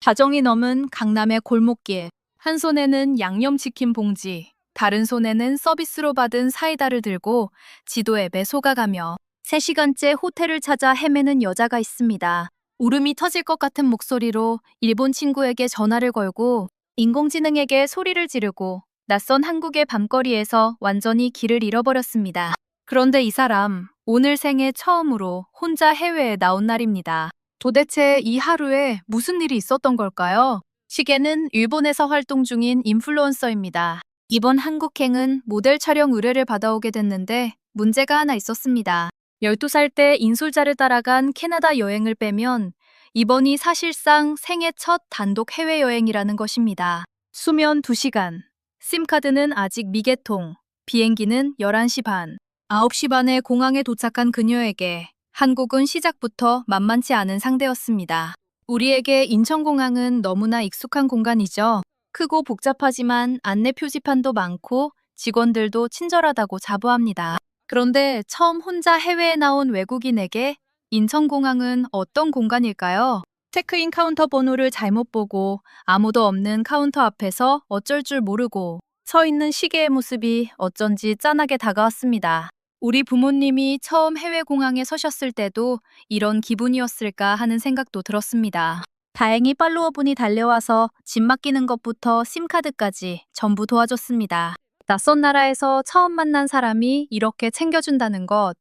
다정이 넘은 강남의 골목길. 한 손에는 양념치킨 봉지, 다른 손에는 서비스로 받은 사이다를 들고 지도에 매소가가며 3시간째 호텔을 찾아 헤매는 여자가 있습니다. 울음이 터질 것 같은 목소리로 일본 친구에게 전화를 걸고 인공지능에게 소리를 지르고 낯선 한국의 밤거리에서 완전히 길을 잃어버렸습니다. 그런데 이 사람, 오늘 생애 처음으로 혼자 해외에 나온 날입니다. 도대체 이 하루에 무슨 일이 있었던 걸까요? 시계는 일본에서 활동 중인 인플루언서입니다. 이번 한국행은 모델 촬영 의뢰를 받아오게 됐는데 문제가 하나 있었습니다. 12살 때 인솔자를 따라간 캐나다 여행을 빼면 이번이 사실상 생애 첫 단독 해외여행이라는 것입니다. 수면 2시간, 심카드는 아직 미개통, 비행기는 11시 반, 9시 반에 공항에 도착한 그녀에게 한국은 시작부터 만만치 않은 상대였습니다. 우리에게 인천공항은 너무나 익숙한 공간이죠. 크고 복잡하지만 안내 표지판도 많고 직원들도 친절하다고 자부합니다. 그런데 처음 혼자 해외에 나온 외국인에게 인천공항은 어떤 공간일까요? 체크인 카운터 번호를 잘못 보고 아무도 없는 카운터 앞에서 어쩔 줄 모르고 서 있는 시계의 모습이 어쩐지 짠하게 다가왔습니다. 우리 부모님이 처음 해외 공항에 서셨을 때도 이런 기분이었을까 하는 생각도 들었습니다. 다행히 팔로워분이 달려와서 짐 맡기는 것부터 심카드까지 전부 도와줬습니다. 낯선 나라에서 처음 만난 사람이 이렇게 챙겨준다는 것,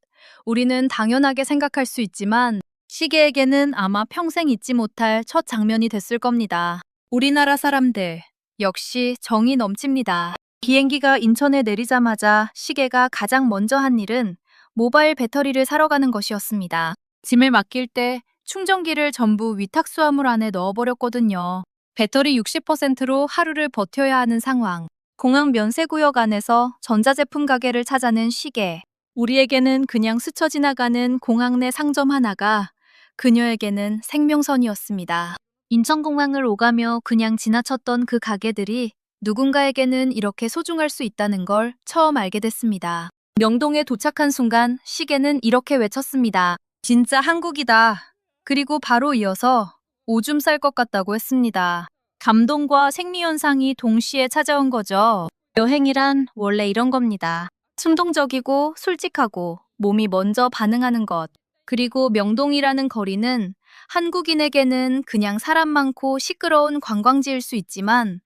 우리는 당연하게 생각할 수 있지만 시계에게는 아마 평생 잊지 못할 첫 장면이 됐을 겁니다. 우리나라 사람들, 역시 정이 넘칩니다. 비행기가 인천에 내리자마자 시계가 가장 먼저 한 일은 모바일 배터리를 사러 가는 것이었습니다. 짐을 맡길 때 충전기를 전부 위탁 수화물 안에 넣어버렸거든요. 배터리 60%로 하루를 버텨야 하는 상황. 공항 면세구역 안에서 전자제품 가게를 찾아낸 시계. 우리에게는 그냥 스쳐 지나가는 공항 내 상점 하나가 그녀에게는 생명선이었습니다. 인천공항을 오가며 그냥 지나쳤던 그 가게들이 누군가에게는 이렇게 소중할 수 있다는 걸 처음 알게 됐습니다. 명동에 도착한 순간 시계는 이렇게 외쳤습니다. 진짜 한국이다. 그리고 바로 이어서 오줌 쌀 것 같다고 했습니다. 감동과 생리현상이 동시에 찾아온 거죠. 여행이란 원래 이런 겁니다. 충동적이고 솔직하고 몸이 먼저 반응하는 것. 그리고 명동이라는 거리는 한국인에게는 그냥 사람 많고 시끄러운 관광지일 수 있지만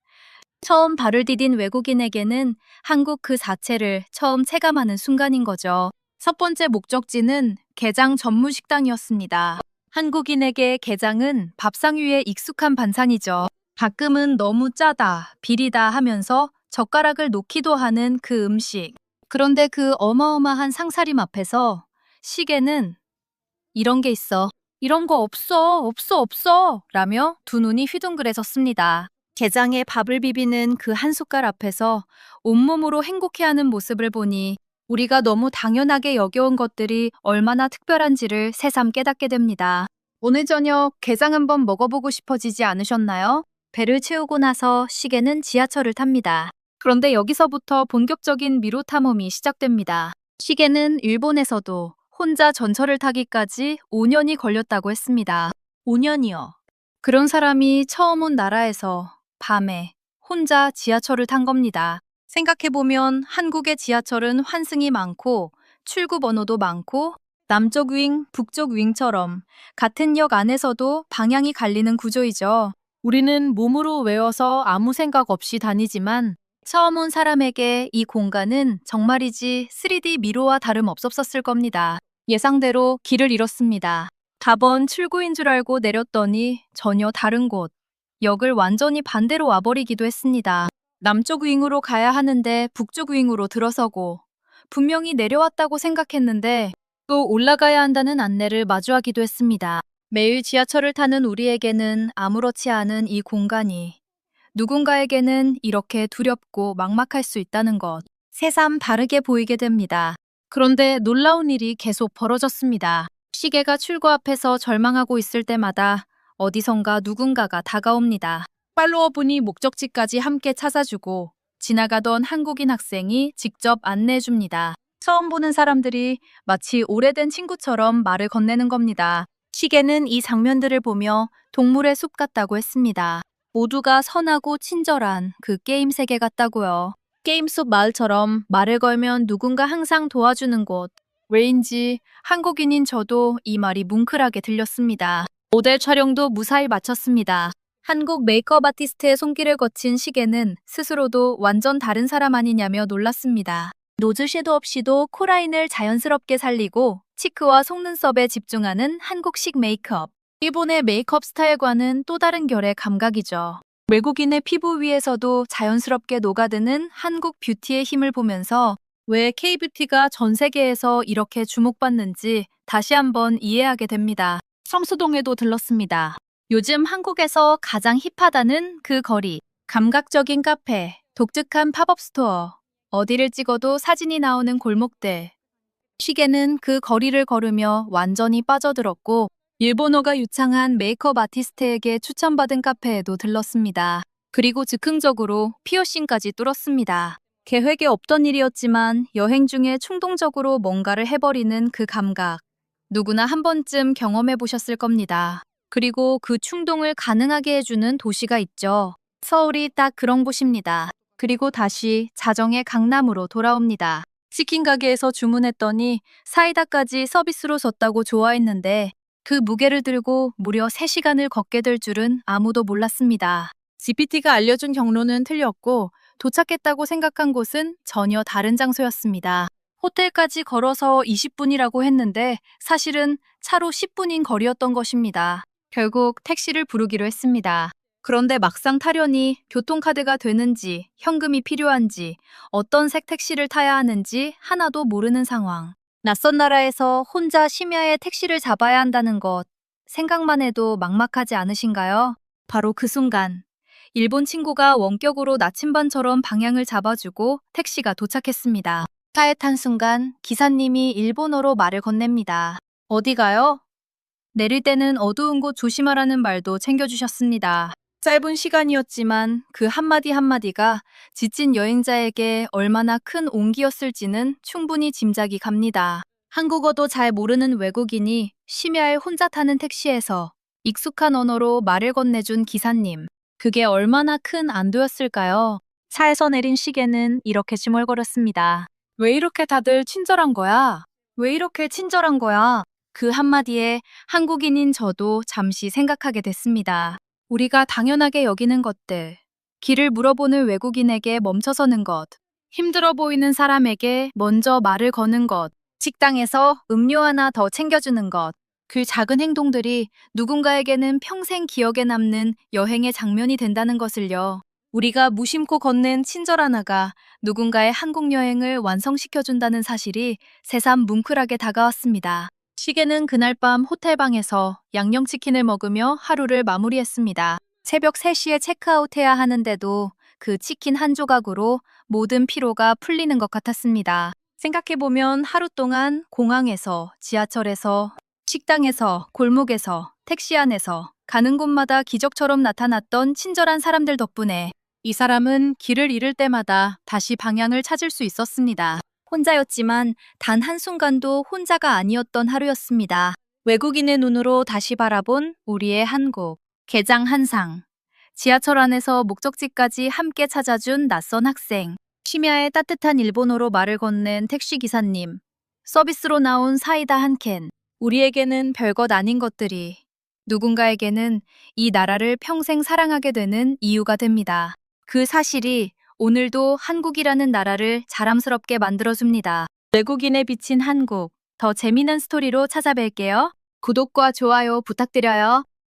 처음 발을 디딘 외국인에게는 한국 그 자체를 처음 체감하는 순간인 거죠. 첫 번째 목적지는 게장 전문 식당이었습니다. 한국인에게 게장은 밥상 위에 익숙한 반찬이죠. 가끔은 너무 짜다, 비리다 하면서 젓가락을 놓기도 하는 그 음식. 그런데 그 어마어마한 상차림 앞에서 시계는 이런 게 있어. 이런 거 없어, 없어, 없어. 라며 두 눈이 휘둥그레졌습니다. 게장에 밥을 비비는 그 한 숟갈 앞에서 온몸으로 행복해하는 모습을 보니 우리가 너무 당연하게 여겨온 것들이 얼마나 특별한지를 새삼 깨닫게 됩니다. 오늘 저녁 게장 한번 먹어보고 싶어지지 않으셨나요? 배를 채우고 나서 시계는 지하철을 탑니다. 그런데 여기서부터 본격적인 미로 탐험이 시작됩니다. 시계는 일본에서도 혼자 전철을 타기까지 5년이 걸렸다고 했습니다. 5년이요. 그런 사람이 처음 온 나라에서 밤에 혼자 지하철을 탄 겁니다. 생각해보면 한국의 지하철은 환승이 많고 출구 번호도 많고 남쪽 윙, 북쪽 윙처럼 같은 역 안에서도 방향이 갈리는 구조이죠. 우리는 몸으로 외워서 아무 생각 없이 다니지만 처음 온 사람에게 이 공간은 정말이지 3D 미로와 다름없었을 겁니다. 예상대로 길을 잃었습니다. 답은 출구인 줄 알고 내렸더니 전혀 다른 곳. 역을 완전히 반대로 와버리기도 했습니다. 남쪽 윙으로 가야 하는데 북쪽 윙으로 들어서고 분명히 내려왔다고 생각했는데 또 올라가야 한다는 안내를 마주하기도 했습니다. 매일 지하철을 타는 우리에게는 아무렇지 않은 이 공간이 누군가에게는 이렇게 두렵고 막막할 수 있다는 것. 새삼 다르게 보이게 됩니다. 그런데 놀라운 일이 계속 벌어졌습니다. 시계가 출구 앞에서 절망하고 있을 때마다 어디선가 누군가가 다가옵니다. 팔로워분이 목적지까지 함께 찾아주고 지나가던 한국인 학생이 직접 안내해줍니다. 처음 보는 사람들이 마치 오래된 친구처럼 말을 건네는 겁니다. 시계는 이 장면들을 보며 동물의 숲 같다고 했습니다. 모두가 선하고 친절한 그 게임 세계 같다고요. 게임 속 마을처럼 말을 걸면 누군가 항상 도와주는 곳. 왜인지 한국인인 저도 이 말이 뭉클하게 들렸습니다. 모델 촬영도 무사히 마쳤습니다. 한국 메이크업 아티스트의 손길을 거친 시계는 스스로도 완전 다른 사람 아니냐며 놀랐습니다. 노즈 섀도우 없이도 코라인을 자연스럽게 살리고 치크와 속눈썹에 집중하는 한국식 메이크업. 일본의 메이크업 스타일과는 또 다른 결의 감각이죠. 외국인의 피부 위에서도 자연스럽게 녹아드는 한국 뷰티의 힘을 보면서 왜 K-뷰티가 전 세계에서 이렇게 주목받는지 다시 한번 이해하게 됩니다. 성수동에도 들렀습니다. 요즘 한국에서 가장 힙하다는 그 거리. 감각적인 카페, 독특한 팝업 스토어. 어디를 찍어도 사진이 나오는 골목들. 시계는 그 거리를 걸으며 완전히 빠져들었고 일본어가 유창한 메이크업 아티스트에게 추천받은 카페에도 들렀습니다. 그리고 즉흥적으로 피어싱까지 뚫었습니다. 계획에 없던 일이었지만 여행 중에 충동적으로 뭔가를 해버리는 그 감각. 누구나 한 번쯤 경험해 보셨을 겁니다. 그리고 그 충동을 가능하게 해주는 도시가 있죠. 서울이 딱 그런 곳입니다. 그리고 다시 자정의 강남으로 돌아옵니다. 치킨 가게에서 주문했더니 사이다까지 서비스로 줬다고 좋아했는데 그 무게를 들고 무려 3시간을 걷게 될 줄은 아무도 몰랐습니다. GPT가 알려준 경로는 틀렸고 도착했다고 생각한 곳은 전혀 다른 장소였습니다. 호텔까지 걸어서 20분이라고 했는데 사실은 차로 10분인 거리였던 것입니다. 결국 택시를 부르기로 했습니다. 그런데 막상 타려니 교통카드가 되는지, 현금이 필요한지, 어떤 색 택시를 타야 하는지 하나도 모르는 상황. 낯선 나라에서 혼자 심야에 택시를 잡아야 한다는 것, 생각만 해도 막막하지 않으신가요? 바로 그 순간, 일본 친구가 원격으로 나침반처럼 방향을 잡아주고 택시가 도착했습니다. 차에 탄 순간 기사님이 일본어로 말을 건넵니다. 어디 가요? 내릴 때는 어두운 곳 조심하라는 말도 챙겨주셨습니다. 짧은 시간이었지만 그 한마디 한마디가 지친 여행자에게 얼마나 큰 온기였을지는 충분히 짐작이 갑니다. 한국어도 잘 모르는 외국인이 심야에 혼자 타는 택시에서 익숙한 언어로 말을 건네준 기사님. 그게 얼마나 큰 안도였을까요? 차에서 내린 시계는 이렇게 중얼거렸습니다. 왜 이렇게 다들 친절한 거야? 왜 이렇게 친절한 거야? 그 한마디에 한국인인 저도 잠시 생각하게 됐습니다. 우리가 당연하게 여기는 것들, 길을 물어보는 외국인에게 멈춰서는 것, 힘들어 보이는 사람에게 먼저 말을 거는 것, 식당에서 음료 하나 더 챙겨주는 것, 그 작은 행동들이 누군가에게는 평생 기억에 남는 여행의 장면이 된다는 것을요. 우리가 무심코 건넨 친절 하나가 누군가의 한국 여행을 완성시켜준다는 사실이 새삼 뭉클하게 다가왔습니다. 시계는 그날 밤 호텔방에서 양념치킨을 먹으며 하루를 마무리했습니다. 새벽 3시에 체크아웃해야 하는데도 그 치킨 한 조각으로 모든 피로가 풀리는 것 같았습니다. 생각해보면 하루 동안 공항에서, 지하철에서, 식당에서, 골목에서, 택시 안에서 가는 곳마다 기적처럼 나타났던 친절한 사람들 덕분에 이 사람은 길을 잃을 때마다 다시 방향을 찾을 수 있었습니다. 혼자였지만 단 한순간도 혼자가 아니었던 하루였습니다. 외국인의 눈으로 다시 바라본 우리의 한국. 개장 한상. 지하철 안에서 목적지까지 함께 찾아준 낯선 학생. 심야에 따뜻한 일본어로 말을 건넨 택시기사님. 서비스로 나온 사이다 한 캔. 우리에게는 별것 아닌 것들이 누군가에게는 이 나라를 평생 사랑하게 되는 이유가 됩니다. 그 사실이 오늘도 한국이라는 나라를 자랑스럽게 만들어줍니다. 외국인에 비친 한국. 더 재미난 스토리로 찾아뵐게요. 구독과 좋아요 부탁드려요.